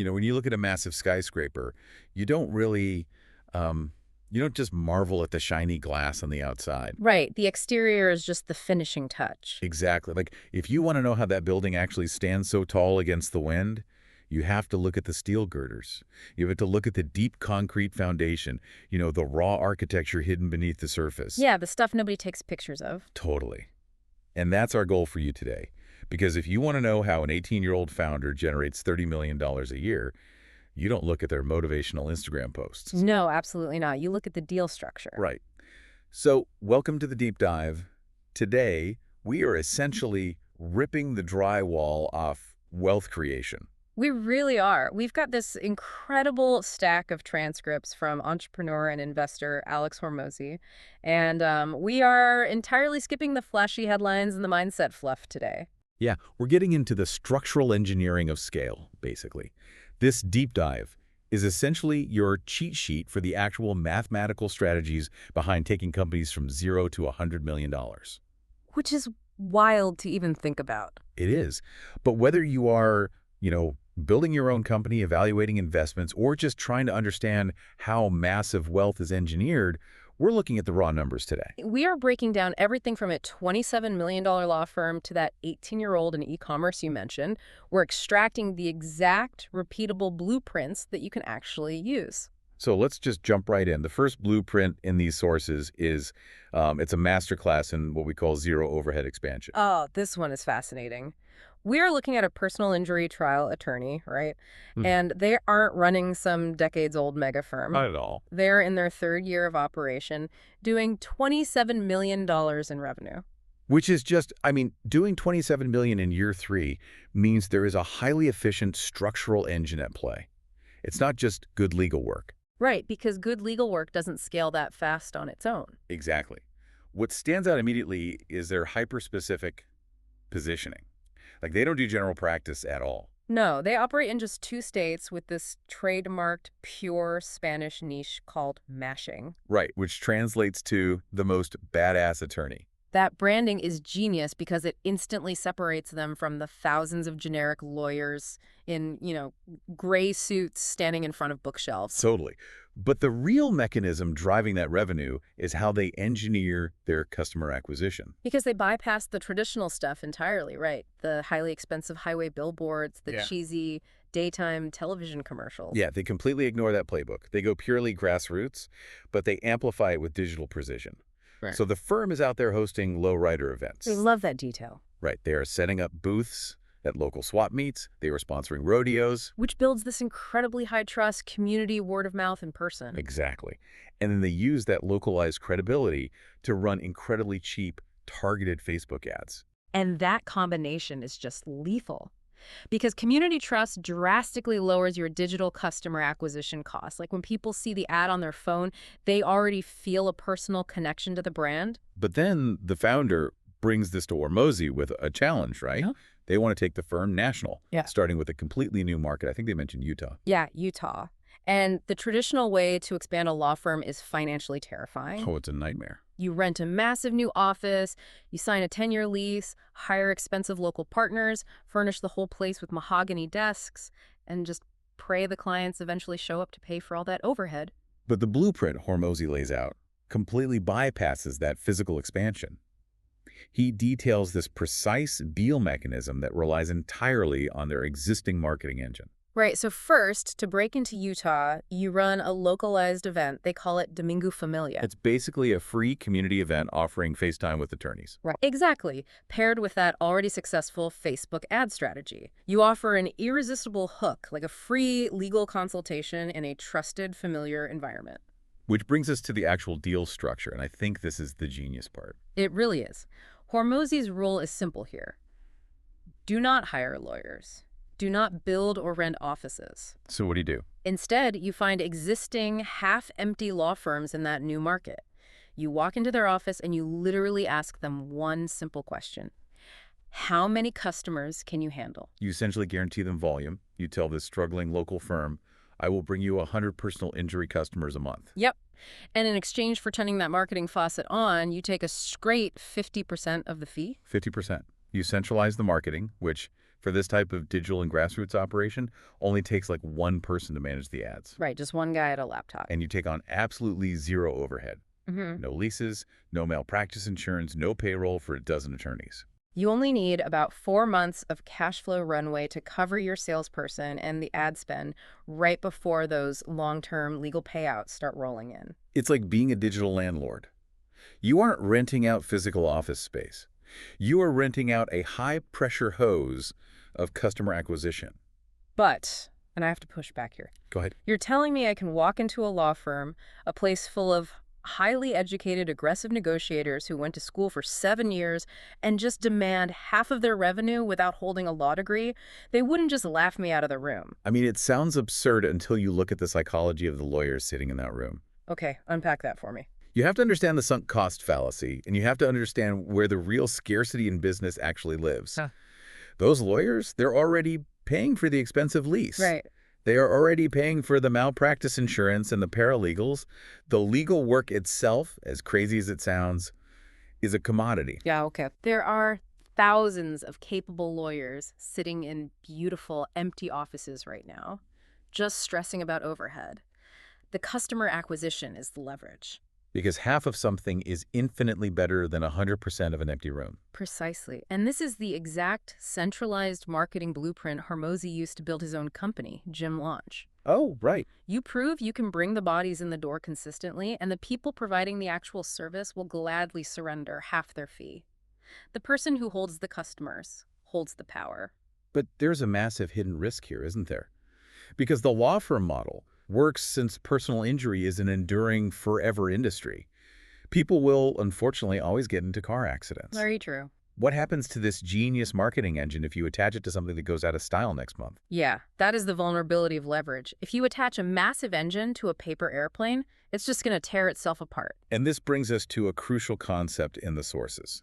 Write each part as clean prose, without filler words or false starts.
When you look at a massive skyscraper, you don't really, you don't just marvel at the shiny glass on the outside. Right. The exterior is just the finishing touch. Exactly. Like, if you want to know how that building actually stands so tall against the wind, you have to look at the steel girders. You have to look at the deep concrete foundation, the raw architecture hidden beneath the surface. Yeah, the stuff nobody takes pictures of. Totally. And that's our goal for you today. Because if you want to know how an 18-year-old founder generates $30 million a year, you don't look at their motivational Instagram posts. No, absolutely not. You look at the deal structure. Right. So, welcome to the deep dive. Today, we are essentially ripping the drywall off wealth creation. We really are. We've got this incredible stack of transcripts from entrepreneur and investor Alex Hormozi, and we are entirely skipping the flashy headlines and the mindset fluff today. Yeah, we're getting into the structural engineering of scale, basically. This deep dive is essentially your cheat sheet for the actual mathematical strategies behind taking companies from 0 to $100 million. Which is wild to even think about. It is. But whether you are, building your own company, evaluating investments, or just trying to understand how massive wealth is engineered, we're looking at the raw numbers today. We are breaking down everything from a $27 million law firm to that 18-year-old in e-commerce you mentioned. We're extracting the exact repeatable blueprints that you can actually use. So let's just jump right in. The first blueprint in these sources is it's a masterclass in what we call zero overhead expansion. Oh, this one is fascinating. We are looking at a personal injury trial attorney, right? And they aren't running some decades-old mega firm. Not at all. They're in their third year of operation, doing $27 million in revenue. Which is just, doing $27 million in year 3 means there is a highly efficient structural engine at play. It's not just good legal work. Right, because good legal work doesn't scale that fast on its own. Exactly. What stands out immediately is their hyper-specific positioning. Like, they don't do general practice at all. No, they operate in just 2 states with this trademarked pure Spanish niche called mashing. Right, which translates to the most badass attorney. That branding is genius because it instantly separates them from the thousands of generic lawyers in, gray suits standing in front of bookshelves. Totally. But the real mechanism driving that revenue is how they engineer their customer acquisition. Because they bypass the traditional stuff entirely, right? The highly expensive highway billboards, the cheesy daytime television commercials. Yeah, they completely ignore that playbook. They go purely grassroots, but they amplify it with digital precision. Right. So the firm is out there hosting lowrider events. We love that detail. Right. They are setting up booths at local swap meets. They are sponsoring rodeos. Which builds this incredibly high-trust community word of mouth in person. Exactly. And then they use that localized credibility to run incredibly cheap, targeted Facebook ads. And that combination is just lethal. Because community trust drastically lowers your digital customer acquisition costs. Like when people see the ad on their phone, they already feel a personal connection to the brand. But then the founder brings this to Hormozi with a challenge, right? Yeah. They want to take the firm national, Yeah. starting with a completely new market. I think they mentioned Utah. Yeah, Utah. And the traditional way to expand a law firm is financially terrifying. Oh, it's a nightmare. You rent a massive new office, you sign a 10-year lease, hire expensive local partners, furnish the whole place with mahogany desks, and just pray the clients eventually show up to pay for all that overhead. But the blueprint Hormozi lays out completely bypasses that physical expansion. He details this precise deal mechanism that relies entirely on their existing marketing engine. Right, so first, to break into Utah, you run a localized event. They call it Domingo Familia. It's basically a free community event offering FaceTime with attorneys. Right. Exactly, paired with that already successful Facebook ad strategy. You offer an irresistible hook, like a free legal consultation in a trusted, familiar environment. Which brings us to the actual deal structure, and I think this is the genius part. It really is. Hormozi's rule is simple here. Do not hire lawyers. Do not build or rent offices. So what do you do? Instead, you find existing half-empty law firms in that new market. You walk into their office and you literally ask them one simple question. How many customers can you handle? You essentially guarantee them volume. You tell this struggling local firm, I will bring you 100 personal injury customers a month. Yep. And in exchange for turning that marketing faucet on, you take a straight 50% of the fee. 50%. You centralize the marketing, which for this type of digital and grassroots operation only takes like one person to manage the ads. Right, just one guy at a laptop. And you take on absolutely zero overhead. Hmm. No leases, no malpractice insurance, no payroll for a dozen attorneys. You only need about 4 months of cash flow runway to cover your salesperson and the ad spend right before those long-term legal payouts start rolling in. It's like being a digital landlord. You aren't renting out physical office space. You are renting out a high-pressure hose of customer acquisition. But, and I have to push back here, Go ahead. you're telling me I can walk into a law firm, a place full of highly educated, aggressive negotiators who went to school for 7 years, and just demand half of their revenue without holding a law degree? They wouldn't just laugh me out of the room. I mean, it sounds absurd until you look at the psychology of the lawyers sitting in that room. Okay, unpack that for me. You have to understand the sunk cost fallacy, and you have to understand where the real scarcity in business actually lives. Huh. Those lawyers, they're already paying for the expensive lease. Right. They are already paying for the malpractice insurance and the paralegals. The legal work itself, as crazy as it sounds, is a commodity. Yeah, okay. There are thousands of capable lawyers sitting in beautiful, empty offices right now, just stressing about overhead. The customer acquisition is the leverage. Because half of something is infinitely better than 100% of an empty room. Precisely. And this is the exact centralized marketing blueprint Hormozy used to build his own company, Gym Launch. Oh, right. You prove you can bring the bodies in the door consistently, and the people providing the actual service will gladly surrender half their fee. The person who holds the customers holds the power. But there's a massive hidden risk here, isn't there? Because the law firm model works since personal injury is an enduring, forever industry. People will, unfortunately, always get into car accidents. Very true. What happens to this genius marketing engine if you attach it to something that goes out of style next month? Yeah, that is the vulnerability of leverage. If you attach a massive engine to a paper airplane, it's just going to tear itself apart. And this brings us to a crucial concept in the sources: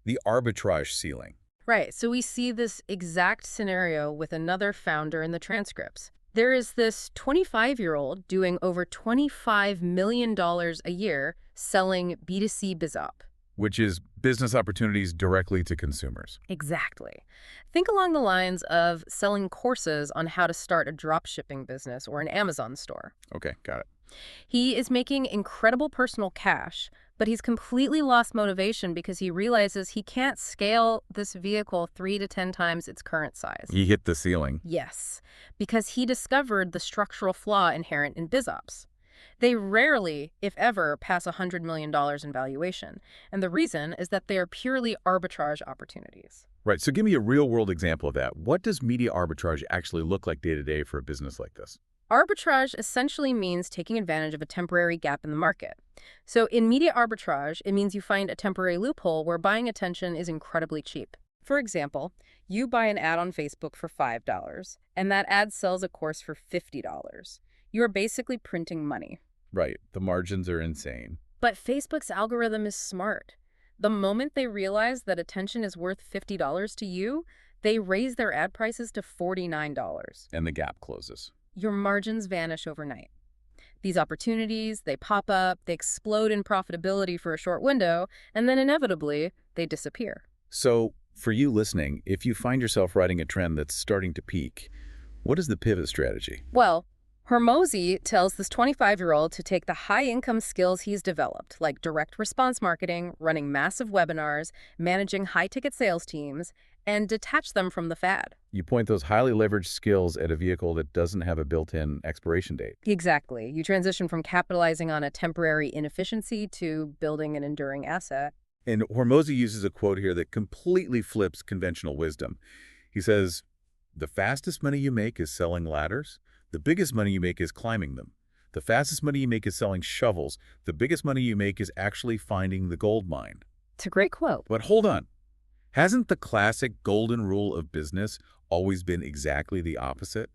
the arbitrage ceiling. Right, so we see this exact scenario with another founder in the transcripts. There is this 25-year-old doing over $25 million a year selling B2C BizOp. Which is business opportunities directly to consumers. Exactly. Think along the lines of selling courses on how to start a dropshipping business or an Amazon store. Okay, got it. He is making incredible personal cash, but he's completely lost motivation because he realizes he can't scale this vehicle 3 to 10 times its current size. He hit the ceiling. Yes, because he discovered the structural flaw inherent in BizOps. They rarely, if ever, pass $100 million in valuation, and the reason is that they are purely arbitrage opportunities. Right, so give me a real-world example of that. What does media arbitrage actually look like day-to-day for a business like this? Arbitrage essentially means taking advantage of a temporary gap in the market. So in media arbitrage, it means you find a temporary loophole where buying attention is incredibly cheap. For example, you buy an ad on Facebook for $5, and that ad sells a course for $50. You are basically printing money. Right, the margins are insane. But Facebook's algorithm is smart. The moment they realize that attention is worth $50 to you, they raise their ad prices to $49. And the gap closes. Your margins vanish overnight. These opportunities, they pop up, they explode in profitability for a short window, and then inevitably, they disappear. So, for you listening, if you find yourself riding a trend that's starting to peak, what is the pivot strategy? Well, Hormozy tells this 25-year-old to take the high-income skills he's developed, like direct response marketing, running massive webinars, managing high-ticket sales teams, and detach them from the fad. You point those highly leveraged skills at a vehicle that doesn't have a built-in expiration date. Exactly. You transition from capitalizing on a temporary inefficiency to building an enduring asset. And Hormozy uses a quote here that completely flips conventional wisdom. He says, "The fastest money you make is selling ladders. The biggest money you make is climbing them. The fastest money you make is selling shovels. The biggest money you make is actually finding the gold mine." It's a great quote. But hold on. Hasn't the classic golden rule of business always been exactly the opposite?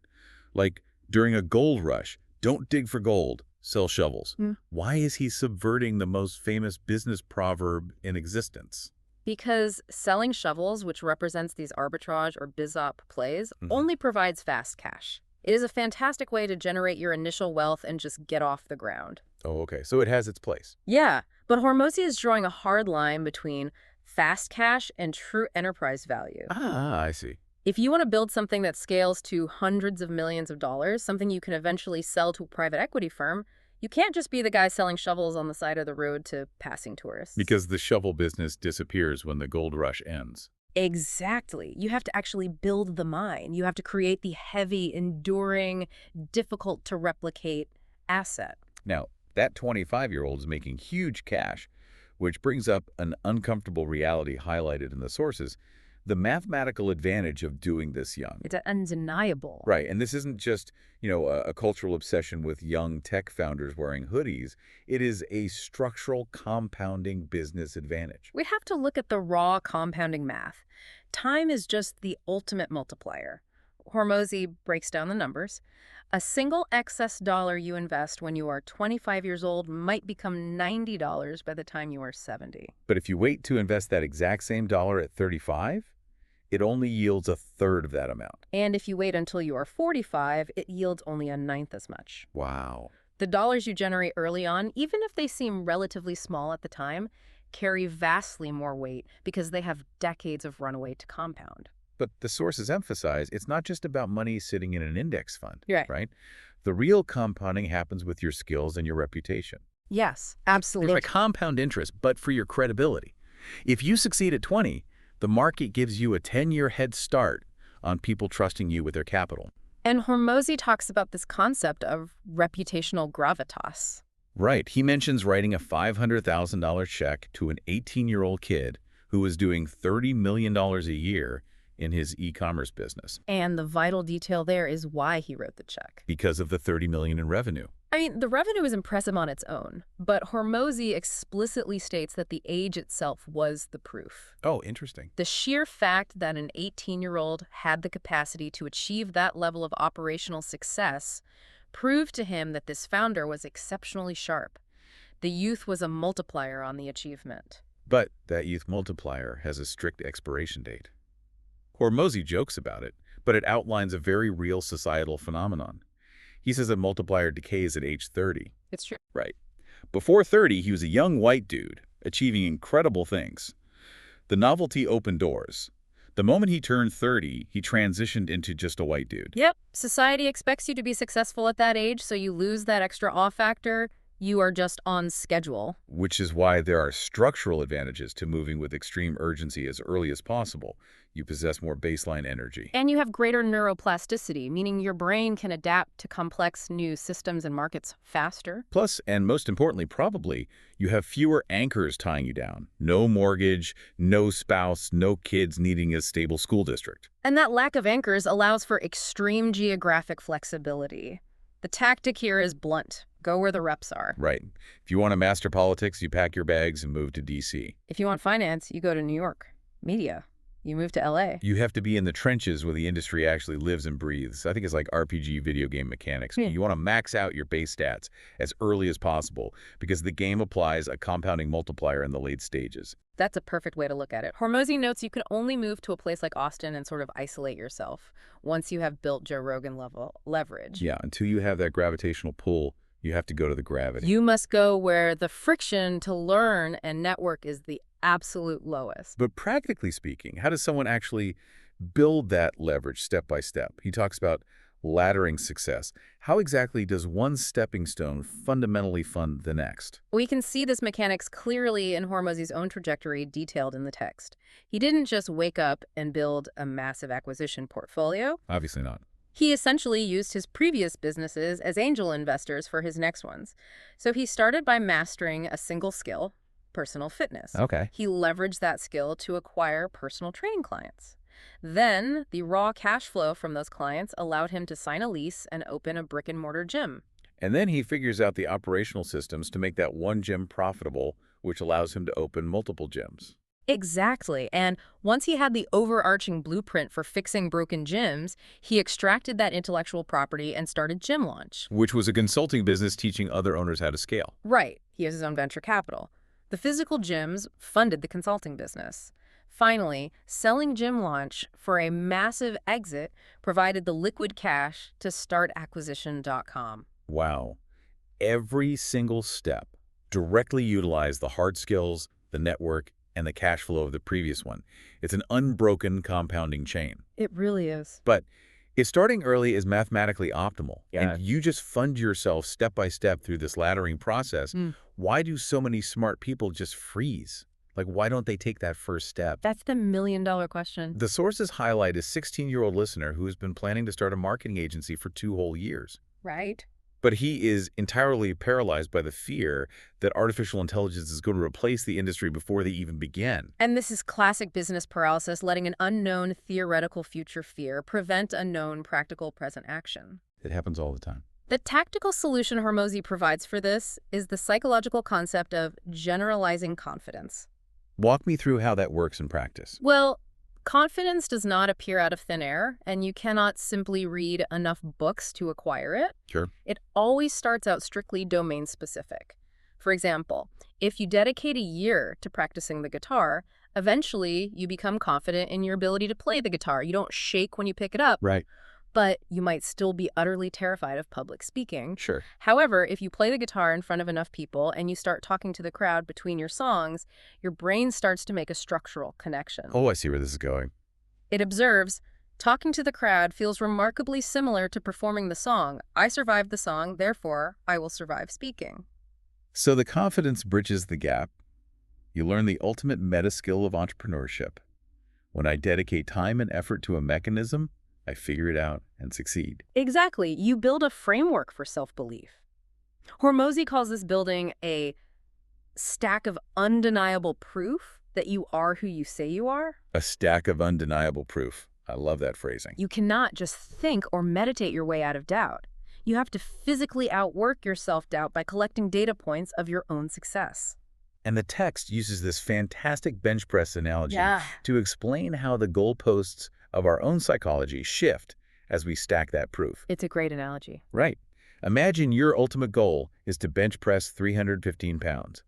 Like, during a gold rush, don't dig for gold, sell shovels. Why is he subverting the most famous business proverb in existence? Because selling shovels, which represents these arbitrage or BizOp plays, only provides fast cash. It is a fantastic way to generate your initial wealth and just get off the ground. Oh, okay. So it has its place. Yeah, but Hormozy is drawing a hard line between fast cash and true enterprise value. Ah, I see. If you want to build something that scales to hundreds of millions of dollars, something you can eventually sell to a private equity firm, you can't just be the guy selling shovels on the side of the road to passing tourists. Because the shovel business disappears when the gold rush ends. Exactly. You have to actually build the mine. You have to create the heavy, enduring, difficult to replicate asset. Now, that 25-year-old is making huge cash, which brings up an uncomfortable reality highlighted in the sources, the mathematical advantage of doing this young. It's undeniable. Right, and this isn't just, a cultural obsession with young tech founders wearing hoodies. It is a structural compounding business advantage. We have to look at the raw compounding math. Time is just the ultimate multiplier. Hormozy breaks down the numbers. A single excess dollar you invest when you are 25 years old might become $90 by the time you are 70. But if you wait to invest that exact same dollar at 35, it only yields a third of that amount. And if you wait until you are 45, it yields only a ninth as much. Wow. The dollars you generate early on, even if they seem relatively small at the time, carry vastly more weight because they have decades of runway to compound. But the sources emphasize it's not just about money sitting in an index fund, Right. right? The real compounding happens with your skills and your reputation. Yes, There's absolutely. a compound interest, but for your credibility. If you succeed at 20, the market gives you a 10-year head start on people trusting you with their capital. And Hormozy talks about this concept of reputational gravitas. Right. He mentions writing a $500,000 check to an 18-year-old kid who was doing $30 million a year in his e-commerce business And the vital detail there is why he wrote the check. because of the $30 million in revenue. I mean, the revenue is impressive on its own, but Hormozy explicitly states that the age itself was the proof. Oh, interesting. The sheer fact that an 18-year-old had the capacity to achieve that level of operational success proved to him that this founder was exceptionally sharp. The youth was a multiplier on the achievement. But that youth multiplier has a strict expiration date. Hormozy jokes about it, but it outlines a very real societal phenomenon. He says a multiplier decays at age 30. It's true. Right. Before 30, he was a young white dude, achieving incredible things. The novelty opened doors. The moment he turned 30, he transitioned into just a white dude. Yep. Society expects you to be successful at that age, so you lose that extra awe factor. You are just on schedule. Which is why there are structural advantages to moving with extreme urgency as early as possible. You possess more baseline energy. And you have greater neuroplasticity, meaning your brain can adapt to complex new systems and markets faster. Plus, and most importantly, probably, you have fewer anchors tying you down. No mortgage, no spouse, no kids needing a stable school district. And that lack of anchors allows for extreme geographic flexibility. The tactic here is blunt. Go where the reps are. Right. If you want to master politics, you pack your bags and move to D.C. If you want finance, you go to New York. Media, you move to L.A. You have to be in the trenches where the industry actually lives and breathes. I think it's like RPG video game mechanics. You want to max out your base stats as early as possible because the game applies a compounding multiplier in the late stages. That's a perfect way to look at it. Hormozy notes you can only move to a place like Austin and sort of isolate yourself once you have built Joe Rogan level leverage. Yeah, until you have that gravitational pull, you have to go to the gravity. You must go where the friction to learn and network is the absolute lowest. But practically speaking, how does someone actually build that leverage step by step? He talks about laddering success. How exactly does one stepping stone fundamentally fund the next? We can see this mechanics clearly in Hormozy's own trajectory detailed in the text. He didn't just wake up and build a massive acquisition portfolio. Obviously not. He essentially used his previous businesses as angel investors for his next ones. So he started by mastering a single skill, personal fitness. Okay. He leveraged that skill to acquire personal training clients. Then, the raw cash flow from those clients allowed him to sign a lease and open a brick-and-mortar gym. And then he figures out the operational systems to make that one gym profitable, which allows him to open multiple gyms. Exactly. And once he had the overarching blueprint for fixing broken gyms, he extracted that intellectual property and started Gym Launch. Which was a consulting business teaching other owners how to scale. Right. He has his own venture capital. The physical gyms funded the consulting business. Finally, selling Gym Launch for a massive exit provided the liquid cash to start acquisition.com. Wow. Every single step directly utilized the hard skills, the network, and the cash flow of the previous one. It's an unbroken compounding chain. It really is. But if starting early is mathematically optimal, Yeah. and you just fund yourself step by step through this laddering process, why do so many smart people just freeze? Like, why don't they take that first step? That's the million-dollar question. The sources highlight a 16-year-old listener who has been planning to start a marketing agency for 2 whole years. Right. But he is entirely paralyzed by the fear that artificial intelligence is going to replace the industry before they even begin. And this is classic business paralysis, letting an unknown theoretical future fear prevent a known practical present action. It happens all the time. The tactical solution Hormozi provides for this is the psychological concept of generalizing confidence. Walk me through how that works in practice. Well, confidence does not appear out of thin air, and you cannot simply read enough books to acquire it. Sure. It always starts out strictly domain-specific. For example, if you dedicate a year to practicing the guitar, eventually you become confident in your ability to play the guitar. You don't shake when you pick it up. Right. But you might still be utterly terrified of public speaking. Sure. However, if you play the guitar in front of enough people and you start talking to the crowd between your songs, your brain starts to make a structural connection. Oh, I see where this is going. It observes, talking to the crowd feels remarkably similar to performing the song. I survived the song, therefore I will survive speaking. So the confidence bridges the gap. You learn the ultimate meta skill of entrepreneurship. When I dedicate time and effort to a mechanism, I figure it out and succeed. Exactly. You build a framework for self-belief. Hormozi calls this building a stack of undeniable proof that you are who you say you are. A stack of undeniable proof. I love that phrasing. You cannot just think or meditate your way out of doubt. You have to physically outwork your self-doubt by collecting data points of your own success. And the text uses this fantastic bench press analogy Yeah. to explain how the goalposts of our own psychology shift as we stack that proof. It's a great analogy. Right. Imagine your ultimate goal is to bench press 315 pounds.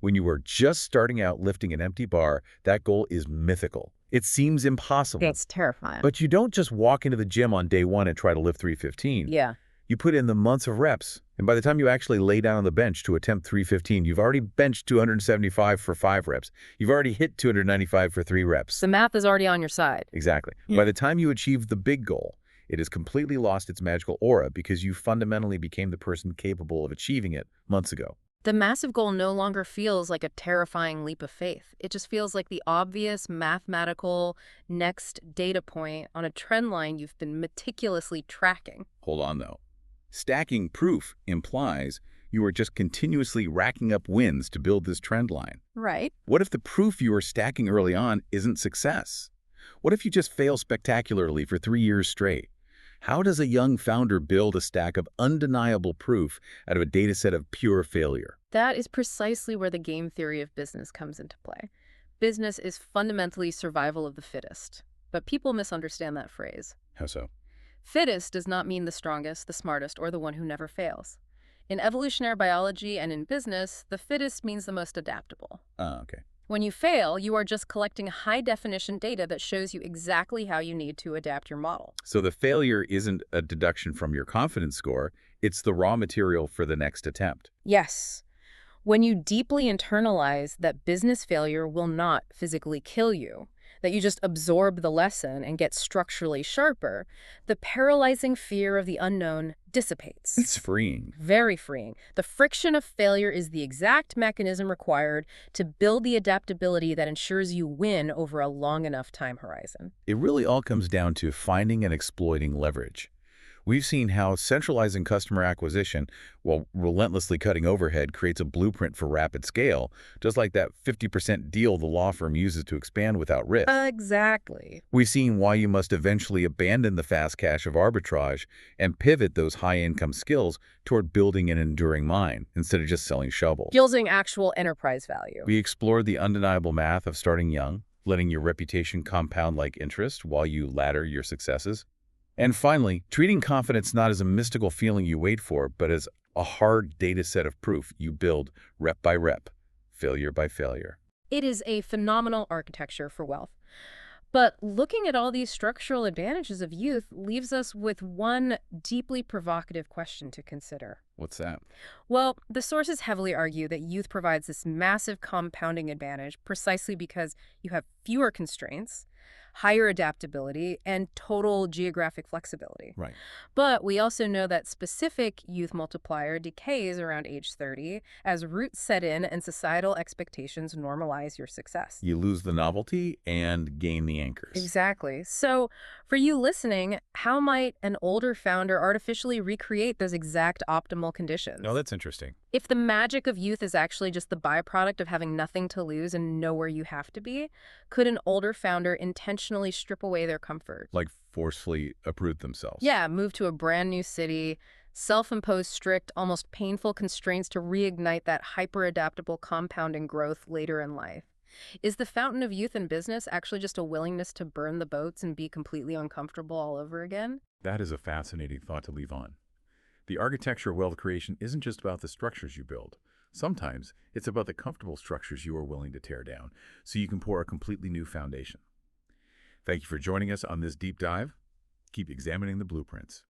When you are just starting out lifting an empty bar, that goal is mythical. It seems impossible. It's terrifying. But you don't just walk into the gym on day 1 and try to lift 315. Yeah. You put in the months of reps, and by the time you actually lay down on the bench to attempt 315, you've already benched 275 for 5 reps. You've already hit 295 for 3 reps. The math is already on your side. Exactly. By the time you achieve the big goal, it has completely lost its magical aura because you fundamentally became the person capable of achieving it months ago. The massive goal no longer feels like a terrifying leap of faith. It just feels like the obvious mathematical next data point on a trend line you've been meticulously tracking. Hold on, though. Stacking proof implies you are just continuously racking up wins to build this trend line. Right. What if the proof you are stacking early on isn't success? What if you just fail spectacularly for 3 years straight? How does a young founder build a stack of undeniable proof out of a data set of pure failure? That is precisely where the game theory of business comes into play. Business is fundamentally survival of the fittest, but people misunderstand that phrase. How so? Fittest does not mean the strongest, the smartest, or the one who never fails. In evolutionary biology and in business, the fittest means the most adaptable. Okay. When you fail, you are just collecting high-definition data that shows you exactly how you need to adapt your model. So the failure isn't a deduction from your confidence score, it's the raw material for the next attempt. Yes. When you deeply internalize that business failure will not physically kill you, that you just absorb the lesson and get structurally sharper, the paralyzing fear of the unknown dissipates. It's freeing. Very freeing. The friction of failure is the exact mechanism required to build the adaptability that ensures you win over a long enough time horizon. It really all comes down to finding and exploiting leverage. We've seen how centralizing customer acquisition while relentlessly cutting overhead creates a blueprint for rapid scale, just like that 50% deal the law firm uses to expand without risk. Exactly. We've seen why you must eventually abandon the fast cash of arbitrage and pivot those high-income skills toward building an enduring mine instead of just selling shovels. Building actual enterprise value. We explored the undeniable math of starting young, letting your reputation compound like interest while you ladder your successes. And finally, treating confidence not as a mystical feeling you wait for, but as a hard data set of proof you build rep by rep, failure by failure. It is a phenomenal architecture for wealth. But looking at all these structural advantages of youth leaves us with one deeply provocative question to consider. What's that? Well, the sources heavily argue that youth provides this massive compounding advantage precisely because you have fewer constraints, higher adaptability, and total geographic flexibility. Right. But we also know that specific youth multiplier decays around age 30 as roots set in and societal expectations normalize your success. You lose the novelty and gain the anchors. Exactly. So, for you listening, how might an older founder artificially recreate those exact optimal conditions? Oh, that's interesting. If the magic of youth is actually just the byproduct of having nothing to lose and know where you have to be, could an older founder intentionally strip away their comfort? Like forcefully uproot themselves. Yeah, move to a brand new city, self-impose strict, almost painful constraints to reignite that hyper-adaptable compounding growth later in life. Is the fountain of youth in business actually just a willingness to burn the boats and be completely uncomfortable all over again? That is a fascinating thought to leave on. The architecture of wealth creation isn't just about the structures you build. Sometimes it's about the comfortable structures you are willing to tear down so you can pour a completely new foundation. Thank you for joining us on this deep dive. Keep examining the blueprints.